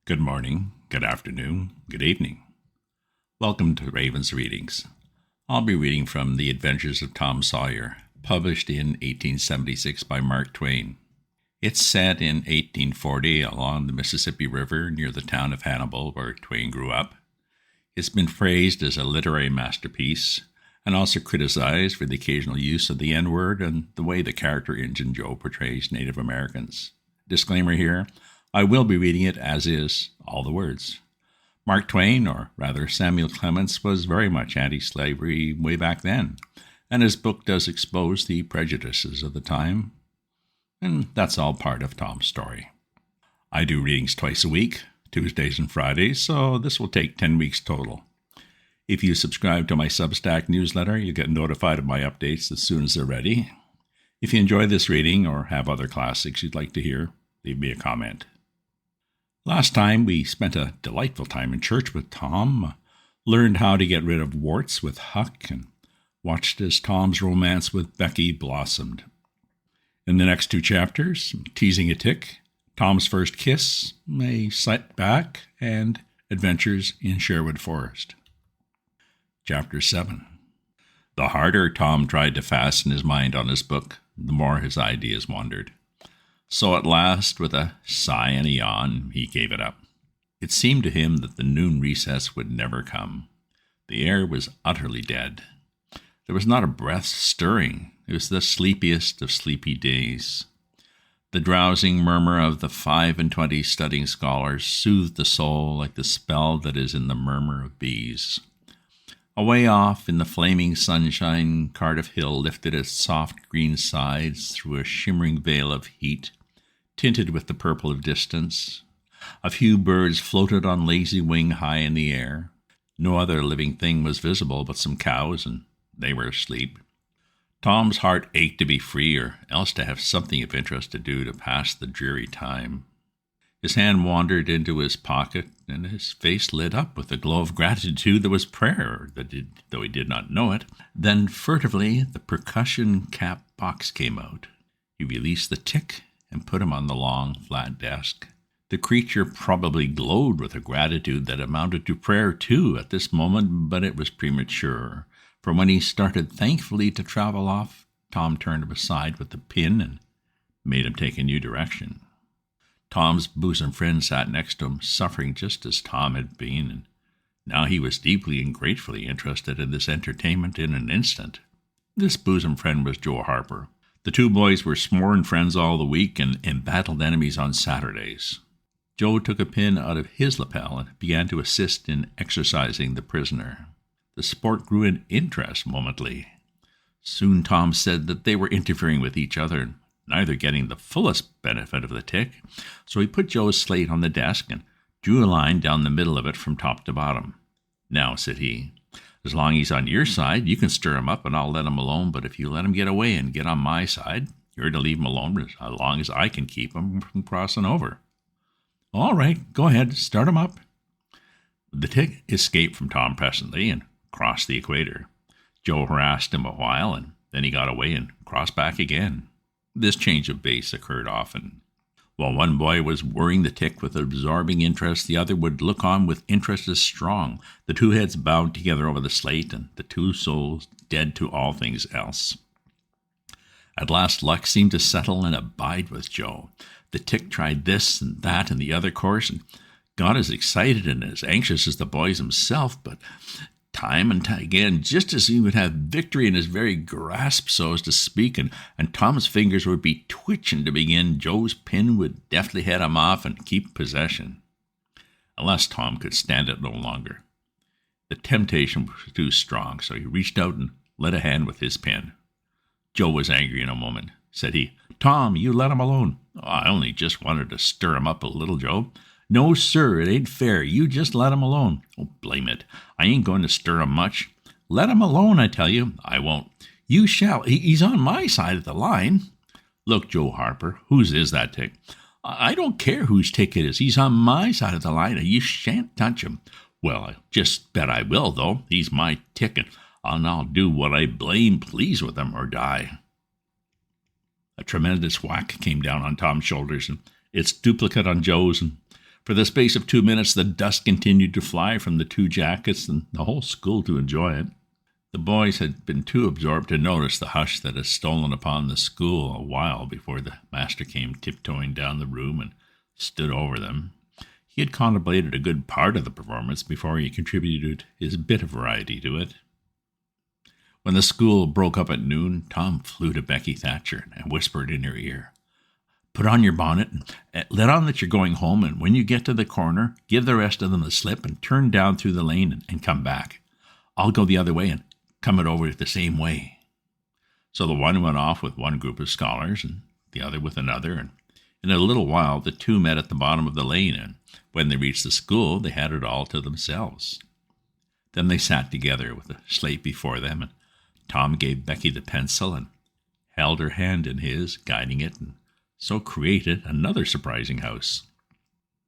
Good morning, good afternoon, good evening. Welcome to Raven's Readings. I'll be reading from The Adventures of Tom Sawyer, published in 1876 by Mark Twain. It's set in 1840 along the Mississippi River near the town of Hannibal, where Twain grew up. It's been praised as a literary masterpiece and also criticized for the occasional use of the N-word and the way the character Injun Joe portrays Native Americans. Disclaimer here, I will be reading it as is, all the words. Mark Twain, or rather Samuel Clemens, was very much anti-slavery way back then, and his book does expose the prejudices of the time, and that's all part of Tom's story. I do readings twice a week, Tuesdays and Fridays, so this will take 10 weeks total. If you subscribe to my Substack newsletter, you get notified of my updates as soon as they're ready. If you enjoy this reading or have other classics you'd like to hear, leave me a comment. Last time, we spent a delightful time in church with Tom, learned how to get rid of warts with Huck, and watched as Tom's romance with Becky blossomed. In the next two chapters, Teasing a Tick, Tom's First Kiss, A Setback, and Adventures in Sherwood Forest. Chapter 7. The harder Tom tried to fasten his mind on his book, the more his ideas wandered. So at last, with a sigh and a yawn, he gave it up. It seemed to him that the noon recess would never come. The air was utterly dead. There was not a breath stirring. It was the sleepiest of sleepy days. The drowsing murmur of the 25 studying scholars soothed the soul like the spell that is in the murmur of bees. Away off in the flaming sunshine, Cardiff Hill lifted its soft green sides through a shimmering veil of heat, tinted with the purple of distance. A few birds floated on lazy wing high in the air. No other living thing was visible but some cows, and they were asleep. Tom's heart ached to be free, or else to have something of interest to do to pass the dreary time. His hand wandered into his pocket, and his face lit up with a glow of gratitude that was prayer, though he did not know it. Then, furtively, the percussion cap box came out. He released the tick and put him on the long, flat desk. The creature probably glowed with a gratitude that amounted to prayer, too, at this moment, but it was premature, for when he started thankfully to travel off, Tom turned him aside with the pin and made him take a new direction. Tom's bosom friend sat next to him, suffering just as Tom had been, and now he was deeply and gratefully interested in this entertainment in an instant. This bosom friend was Joe Harper. The two boys were sworn friends all the week and embattled enemies on Saturdays. Joe took a pin out of his lapel and began to assist in exercising the prisoner. The sport grew in interest momently. Soon Tom said that they were interfering with each other, neither getting the fullest benefit of the tick, so he put Joe's slate on the desk and drew a line down the middle of it from top to bottom. "Now," said he, "as long as he's on your side, you can stir him up and I'll let him alone, but if you let him get away and get on my side, you're to leave him alone as long as I can keep him from crossing over." "All right, go ahead, start him up." The tick escaped from Tom presently and crossed the equator. Joe harassed him a while, and then he got away and crossed back again. This change of base occurred often. While one boy was worrying the tick with absorbing interest, the other would look on with interest as strong, the two heads bowed together over the slate, and the two souls dead to all things else. At last luck seemed to settle and abide with Joe. The tick tried this and that and the other course, and got as excited and as anxious as the boys himself, but time and time again, just as he would have victory in his very grasp, so as to speak, and Tom's fingers would be twitching to begin, Joe's pin would deftly head him off and keep possession. Unless Tom could stand it no longer. The temptation was too strong, so he reached out and led a hand with his pin. Joe was angry in a moment. Said he, "Tom, you let him alone." "I only just wanted to stir him up a little, Joe." "No, sir, it ain't fair. You just let him alone." "Oh, blame it. I ain't going to stir him much." "Let him alone, I tell you." "I won't." "You shall. He's on my side of the line." "Look, Joe Harper, whose is that tick?" "I don't care whose tick it is. He's on my side of the line, and you shan't touch him." "Well, I just bet I will, though. He's my tick, and I'll do what I blame please with him or die." A tremendous whack came down on Tom's shoulders, and its duplicate on Joe's, and For the space of 2 minutes, the dust continued to fly from the two jackets and the whole school to enjoy it. The boys had been too absorbed to notice the hush that had stolen upon the school a while before the master came tiptoeing down the room and stood over them. He had contemplated a good part of the performance before he contributed his bit of variety to it. When the school broke up at noon, Tom flew to Becky Thatcher and whispered in her ear, "Put on your bonnet and let on that you're going home, and when you get to the corner, give the rest of them the slip and turn down through the lane and come back. I'll go the other way and come it over the same way." So the one went off with one group of scholars and the other with another, and in a little while the two met at the bottom of the lane, and when they reached the school, they had it all to themselves. Then they sat together with the slate before them, and Tom gave Becky the pencil and held her hand in his, guiding it, and so created another surprising house.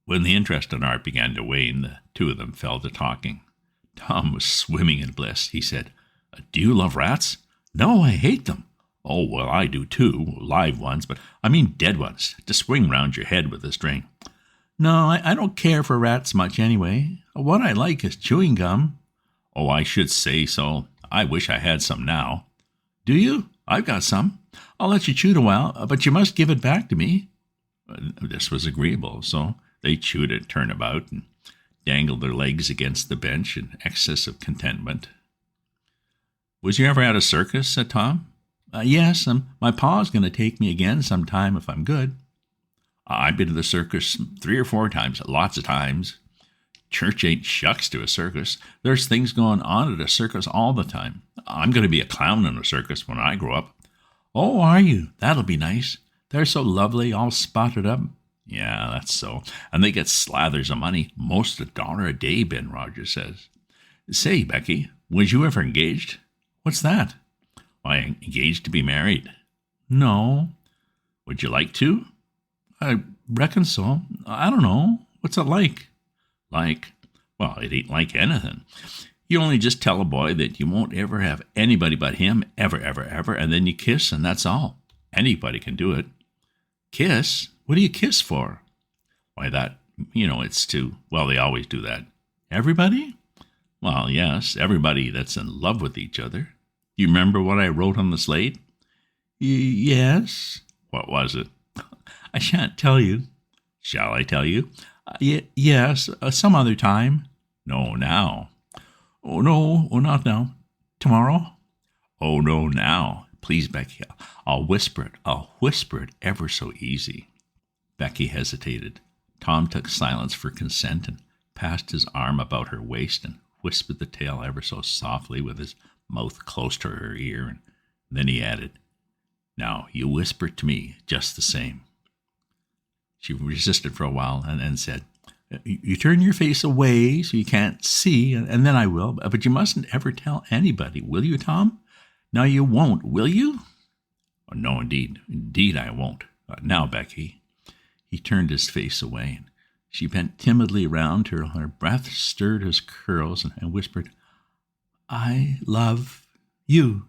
When the interest in art began to wane, the two of them fell to talking. Tom was swimming in bliss. He said, "Do you love rats?" "No, I hate them." "Oh, well, I do too, live ones, but I mean dead ones, to swing round your head with a string." "No, I don't care for rats much anyway. What I like is chewing gum." "Oh, I should say so. I wish I had some now." "Do you? I've got some. I'll let you chew it a while, but you must give it back to me." This was agreeable, so they chewed it turnabout and dangled their legs against the bench in excess of contentment. "Was you ever at a circus?" said Tom. Yes, my pa's going to take me again sometime if I'm good." "I've been to the circus 3 or 4 times, lots of times." "Church ain't shucks to a circus. There's things going on at a circus all the time. I'm going to be a clown in a circus when I grow up." "Oh, are you? That'll be nice. They're so lovely, all spotted up." "Yeah, that's so. And they get slathers of money, most $1 a day," Ben Rogers says. "Say, Becky, was you ever engaged?" "What's that?" "Why, engaged to be married." "No." "Would you like to?" "I reckon so. I don't know. What's it like?" "Like? Well, it ain't like anything. You only just tell a boy that you won't ever have anybody but him, ever, and then you kiss, and that's all. Anybody can do it." "Kiss? What do you kiss for?" "Why, it's to, well, they always do that." "Everybody?" "Well, yes, everybody that's in love with each other. You remember what I wrote on the slate?" Yes." "What was it?" "I shan't tell you." "Shall I tell you?" Yes, some other time." "No, now." "Oh, no, not now. Tomorrow?" "Oh, no, now. Please, Becky, I'll whisper it. I'll whisper it ever so easy." Becky hesitated. Tom took silence for consent and passed his arm about her waist and whispered the tale ever so softly with his mouth close to her ear, and then he added, "Now, you whisper it to me just the same." She resisted for a while and then said, "You turn your face away so you can't see, and then I will. But you mustn't ever tell anybody, will you, Tom? Now you won't, will you?" "Oh, no, indeed. Indeed I won't. Now, Becky." He turned his face away, and she bent timidly round till her breath stirred his curls and whispered, "I love you."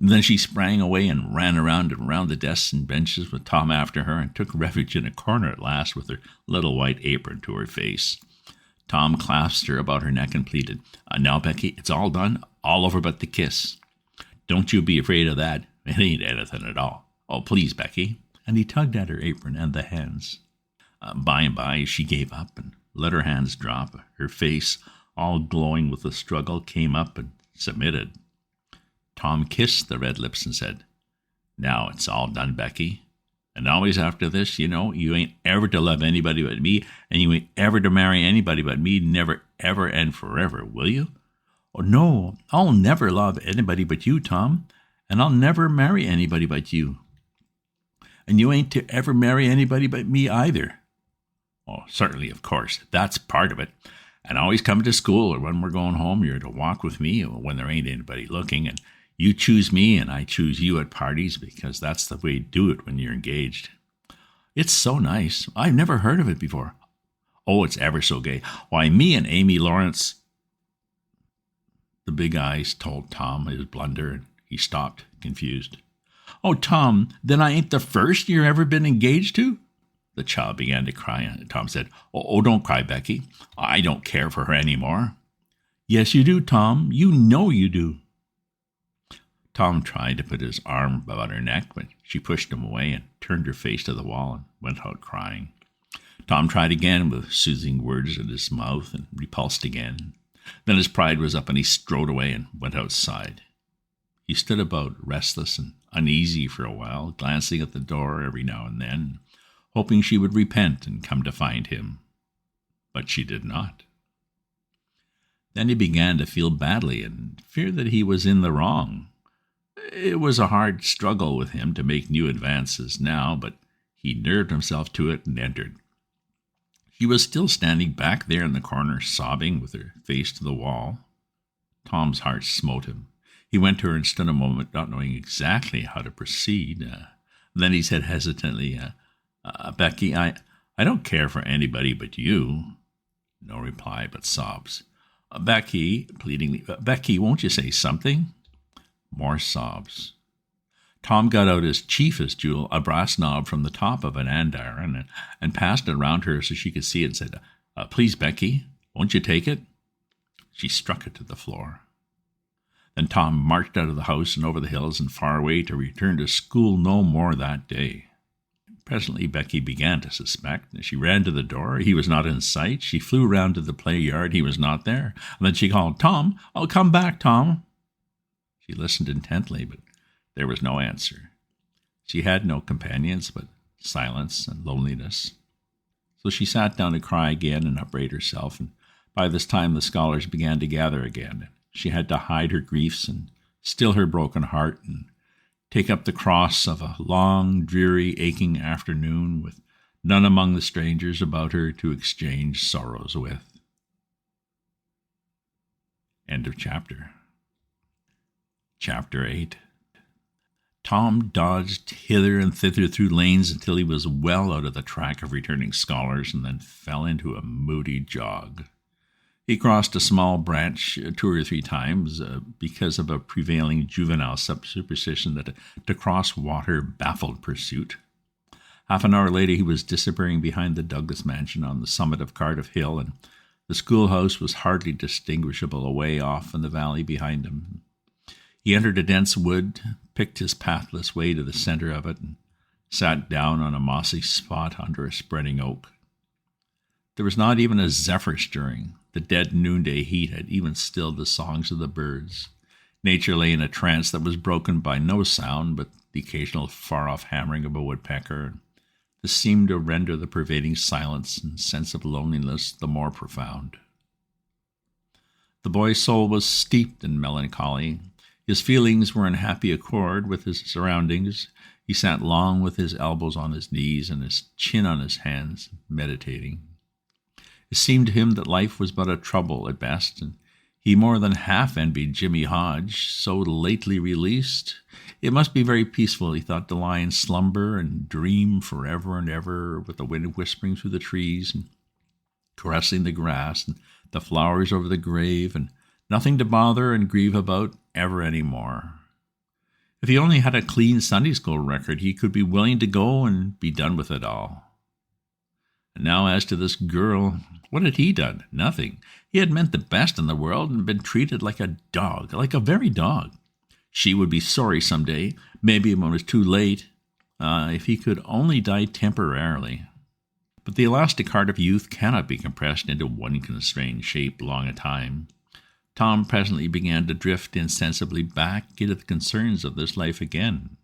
Then she sprang away and ran around and round the desks and benches with Tom after her, and took refuge in a corner at last with her little white apron to her face. Tom clasped her about her neck and pleaded, "Now, Becky, it's all done, all over but the kiss. Don't you be afraid of that. It ain't anything at all. Oh, please, Becky." And he tugged at her apron and the hands. By and by she gave up and let her hands drop. Her face, all glowing with the struggle, came up and submitted. Tom kissed the red lips and said, "Now it's all done, Becky. And always after this, you ain't ever to love anybody but me, and you ain't ever to marry anybody but me, never, ever, and forever, will you?" "Oh, no, I'll never love anybody but you, Tom, and I'll never marry anybody but you." "And you ain't to ever marry anybody but me either." "Oh, certainly, of course. That's part of it. And always come to school, or when we're going home, you're to walk with me when there ain't anybody looking, and you choose me and I choose you at parties, because that's the way you do it when you're engaged." "It's so nice. I've never heard of it before." "Oh, it's ever so gay. Why, me and Amy Lawrence—" The big eyes told Tom his blunder, and he stopped, confused. "Oh, Tom, then I ain't the first you've ever been engaged to?" The child began to cry, and Tom said, Oh, don't cry, Becky. I don't care for her anymore. Yes, you do, Tom. You know you do. Tom tried to put his arm about her neck, but she pushed him away and turned her face to the wall and went out crying. Tom tried again with soothing words in his mouth and repulsed again. Then his pride was up and he strode away and went outside. He stood about, restless and uneasy for a while, glancing at the door every now and then, hoping she would repent and come to find him. But she did not. Then he began to feel badly and fear that he was in the wrong. It was a hard struggle with him to make new advances now, but he nerved himself to it and entered. She was still standing back there in the corner, sobbing with her face to the wall. Tom's heart smote him. He went to her and stood a moment, not knowing exactly how to proceed. Then he said hesitantly, Becky, I don't care for anybody but you. No reply, but sobs. Becky, pleadingly, Becky, won't you say something? More sobs. Tom got out his chiefest jewel, a brass knob from the top of an andiron, and passed it around her so she could see it and said, Please, Becky, won't you take it? She struck it to the floor. Then Tom marched out of the house and over the hills and far away to return to school no more that day. Presently Becky began to suspect. As she ran to the door, he was not in sight. She flew round to the play yard. He was not there. And then she called, Tom, oh, come back, Tom. She listened intently, but there was no answer. She had no companions but silence and loneliness. So she sat down to cry again and upbraid herself, and by this time the scholars began to gather again. She had to hide her griefs and still her broken heart and take up the cross of a long, dreary, aching afternoon with none among the strangers about her to exchange sorrows with. End of chapter. Chapter 8. Tom dodged hither and thither through lanes until he was well out of the track of returning scholars and then fell into a moody jog. He crossed a small branch 2 or 3 times because of a prevailing juvenile superstition that to cross water baffled pursuit. Half an hour later he was disappearing behind the Douglas mansion on the summit of Cardiff Hill, and the schoolhouse was hardly distinguishable away off in the valley behind him. He entered a dense wood, picked his pathless way to the center of it, and sat down on a mossy spot under a spreading oak. There was not even a zephyr stirring. The dead noonday heat had even stilled the songs of the birds. Nature lay in a trance that was broken by no sound but the occasional far-off hammering of a woodpecker. This seemed to render the pervading silence and sense of loneliness the more profound. The boy's soul was steeped in melancholy. His feelings were in happy accord with his surroundings. He sat long with his elbows on his knees and his chin on his hands, meditating. It seemed to him that life was but a trouble at best, and he more than half envied Jimmy Hodge, so lately released. It must be very peaceful, he thought, to lie in slumber and dream forever and ever, with the wind whispering through the trees and caressing the grass and the flowers over the grave, and nothing to bother and grieve about ever any more. If he only had a clean Sunday school record, he could be willing to go and be done with it all. And now as to this girl, what had he done? Nothing. He had meant the best in the world and been treated like a dog, like a very dog. She would be sorry someday, maybe when it was too late, if he could only die temporarily. But the elastic heart of youth cannot be compressed into one constrained shape long a time. Tom presently began to drift insensibly back into the concerns of this life again.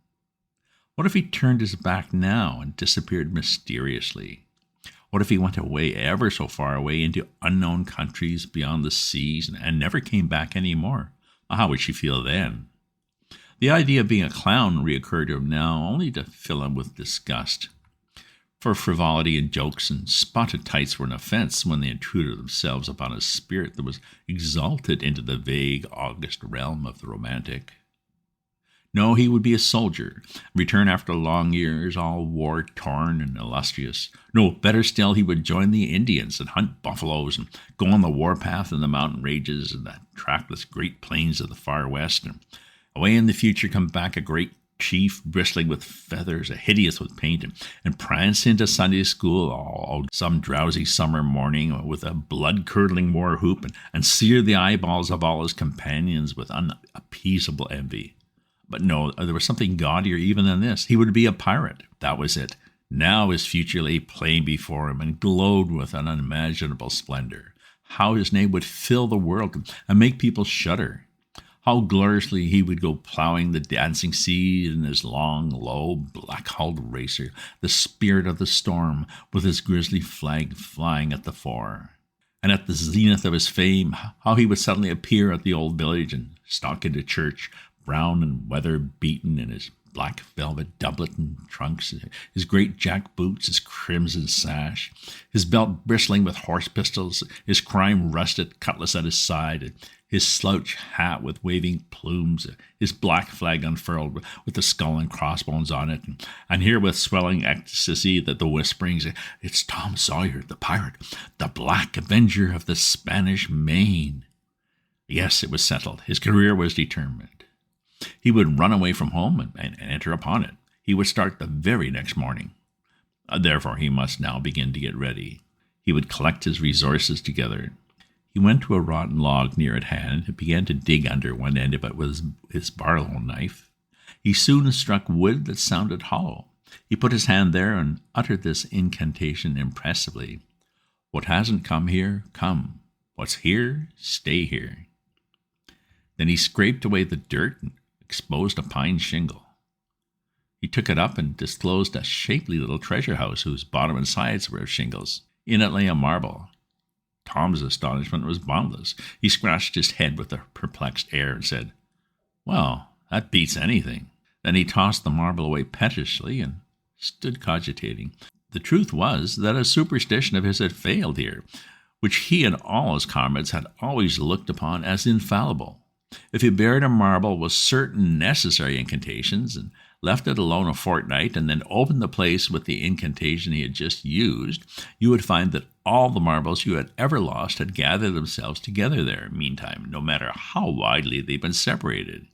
What if he turned his back now and disappeared mysteriously? What if he went away, ever so far away, into unknown countries beyond the seas and never came back any more? How would she feel then? The idea of being a clown reoccurred to him now, only to fill him with disgust. For frivolity and jokes and spotted tights were an offense when they intruded themselves upon a spirit that was exalted into the vague, august realm of the romantic. No, he would be a soldier, return after long years, all war-torn and illustrious. No, better still, he would join the Indians and hunt buffaloes and go on the warpath in the mountain ranges and the trackless great plains of the far west, and away in the future come back a great chief bristling with feathers, hideous with paint, and prance into Sunday school some drowsy summer morning with a blood-curdling war whoop and sear the eyeballs of all his companions with unappeasable envy. But no, there was something gaudier even than this. He would be a pirate. That was it. Now his future lay plain before him and glowed with an unimaginable splendor. How his name would fill the world and make people shudder. How gloriously he would go plowing the dancing sea in his long, low, black-hulled racer, the spirit of the storm, with his grisly flag flying at the fore. And at the zenith of his fame, how he would suddenly appear at the old village and stalk into church, brown and weather-beaten in his black velvet doublet and trunks, his great jack boots, his crimson sash, his belt bristling with horse pistols, his crime-rusted cutlass at his side, his slouch hat with waving plumes, his black flag unfurled with the skull and crossbones on it, and here with swelling ecstasy that the whisperings, "It's Tom Sawyer, the pirate, the black avenger of the Spanish Main." Yes, it was settled. His career was determined. He would run away from home and enter upon it. He would start the very next morning. Therefore, he must now begin to get ready. He would collect his resources together. He went to a rotten log near at hand and began to dig under one end of it with his Barlow knife. He soon struck wood that sounded hollow. He put his hand there and uttered this incantation impressively. "What hasn't come here, come. What's here, stay here." Then he scraped away the dirt and exposed a pine shingle. He took it up and disclosed a shapely little treasure house whose bottom and sides were of shingles. In it lay a marble. Tom's astonishment was boundless. He scratched his head with a perplexed air and said, "Well, that beats anything." Then he tossed the marble away pettishly and stood cogitating. The truth was that a superstition of his had failed here, which he and all his comrades had always looked upon as infallible. If you buried a marble with certain necessary incantations and left it alone a fortnight and then opened the place with the incantation he had just used, you would find that all the marbles you had ever lost had gathered themselves together there, meantime, no matter how widely they'd been separated.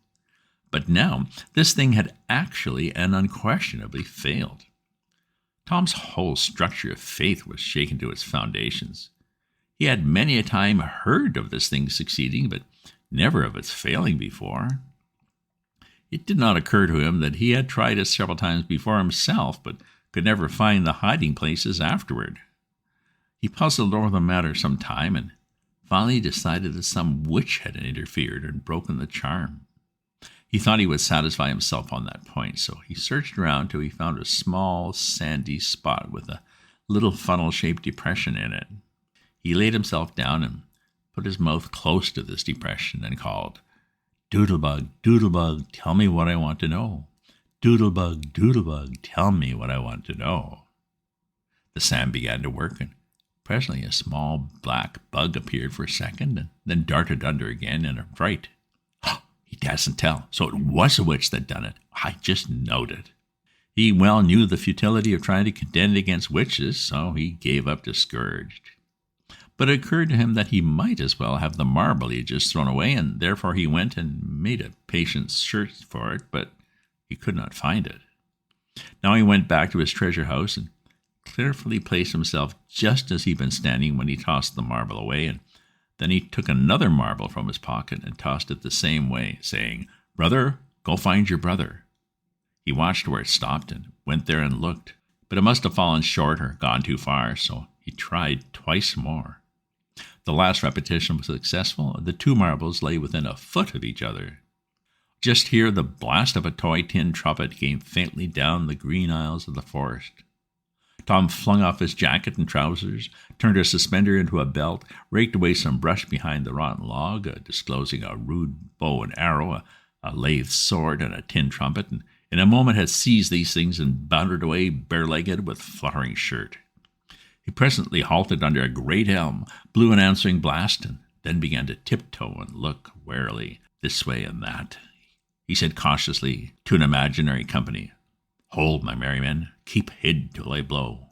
But now, this thing had actually and unquestionably failed. Tom's whole structure of faith was shaken to its foundations. He had many a time heard of this thing succeeding, but never of its failing before. It did not occur to him that he had tried it several times before himself, but could never find the hiding places afterward. He puzzled over the matter some time, and finally decided that some witch had interfered and broken the charm. He thought he would satisfy himself on that point, so he searched around till he found a small, sandy spot with a little funnel-shaped depression in it. He laid himself down and put his mouth close to this depression and called, "Doodlebug, Doodlebug, tell me what I want to know. Doodlebug, Doodlebug, tell me what I want to know." The sand began to work, and presently a small black bug appeared for a second and then darted under again in a fright. He dasn't tell, so it was a witch that done it. I just knowed it. He well knew the futility of trying to contend against witches, so he gave up discouraged. But it occurred to him that he might as well have the marble he had just thrown away, and therefore he went and made a patient search for it, but he could not find it. Now he went back to his treasure house and carefully placed himself just as he'd been standing when he tossed the marble away, and then he took another marble from his pocket and tossed it the same way, saying, "Brother, go find your brother." He watched where it stopped and went there and looked, but it must have fallen short or gone too far, so he tried twice more. The last repetition was successful, and the two marbles lay within a foot of each other. Just here the blast of a toy tin trumpet came faintly down the green aisles of the forest. Tom flung off his jacket and trousers, turned a suspender into a belt, raked away some brush behind the rotten log, disclosing a rude bow and arrow, a lathe sword, and a tin trumpet, and in a moment had seized these things and bounded away bare-legged with fluttering shirt. He presently halted under a great elm, blew an answering blast, and then began to tiptoe and look warily this way and that. He said cautiously to an imaginary company, "Hold, my merry men, keep hid till I blow."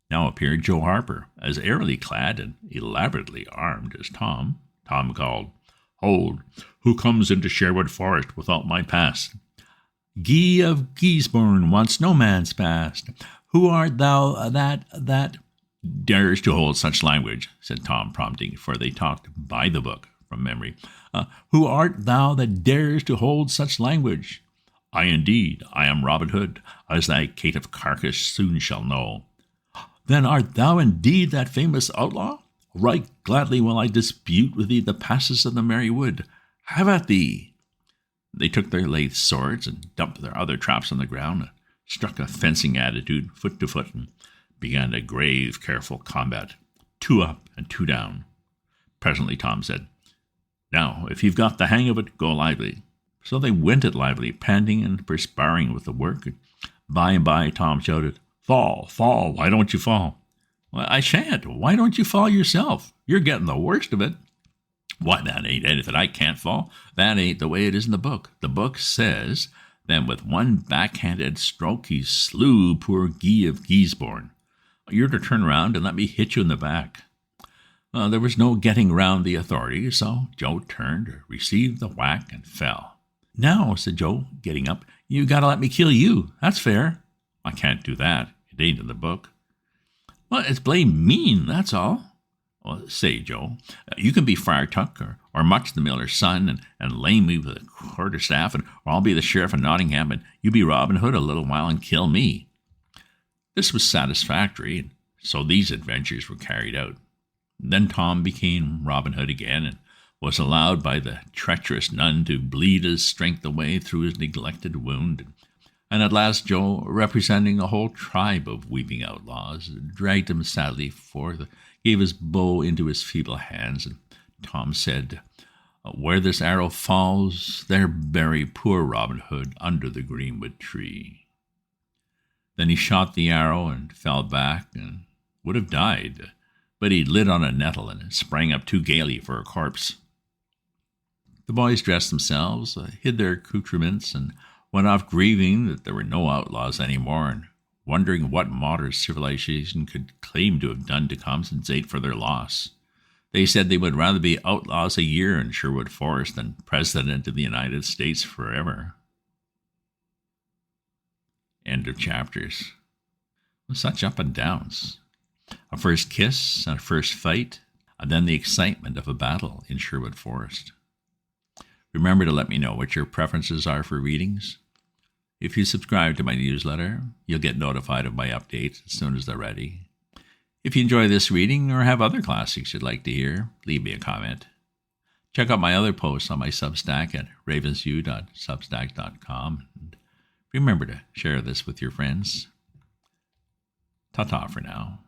Now appeared Joe Harper, as airily clad and elaborately armed as Tom. Tom called, "Hold, who comes into Sherwood Forest without my pass?" Guy of Gisborne, once no man's past. Who art thou that dares to hold such language? Said Tom, prompting, for they talked by the book from memory. Who art thou that dares to hold such language? I indeed, I am Robin Hood, as thy caitiff carcass soon shall know. Then art thou indeed that famous outlaw? Right gladly will I dispute with thee the passes of the merry wood. Have at thee. They took their lathe swords and dumped their other traps on the ground, struck a fencing attitude, foot to foot, and began a grave, careful combat, 2 up and 2 down. Presently Tom said, Now, if you've got the hang of it, go lively. So they went it lively, panting and perspiring with the work. By and by Tom shouted, Fall, fall, why don't you fall? Well, I shan't. Why don't you fall yourself? You're getting the worst of it. Why, that ain't anything. I can't fall. That ain't the way it is in the book. The book says, Then with one backhanded stroke he slew poor Guy of Gisborne. You're to turn around and let me hit you in the back. There was no getting round the authorities, so Joe turned, received the whack, and fell. Now, said Joe, getting up, you got to let me kill you. That's fair. I can't do that. It ain't in the book. Well, it's blame mean, that's all. Well, say, Joe, you can be Friar Tuck or Much the miller's son and lame me with a quarterstaff, or I'll be the sheriff of Nottingham, and you be Robin Hood a little while and kill me. This was satisfactory, and so these adventures were carried out. Then Tom became Robin Hood again, and was allowed by the treacherous nun to bleed his strength away through his neglected wound. And at last Joe, representing a whole tribe of weeping outlaws, dragged him sadly forth, gave his bow into his feeble hands, and Tom said, Where this arrow falls, there bury poor Robin Hood under the greenwood tree. Then he shot the arrow and fell back and would have died, but he lit on a nettle and sprang up too gaily for a corpse. The boys dressed themselves, hid their accoutrements, and went off grieving that there were no outlaws any more, and wondering what modern civilization could claim to have done to compensate for their loss. They said they would rather be outlaws a year in Sherwood Forest than President of the United States forever. End of chapters. Such up and downs. A first kiss, and a first fight, and then the excitement of a battle in Sherwood Forest. Remember to let me know what your preferences are for readings. If you subscribe to my newsletter, you'll get notified of my updates as soon as they're ready. If you enjoy this reading or have other classics you'd like to hear, leave me a comment. Check out my other posts on my Substack at ravensview.substack.com. And remember to share this with your friends. Ta-ta for now.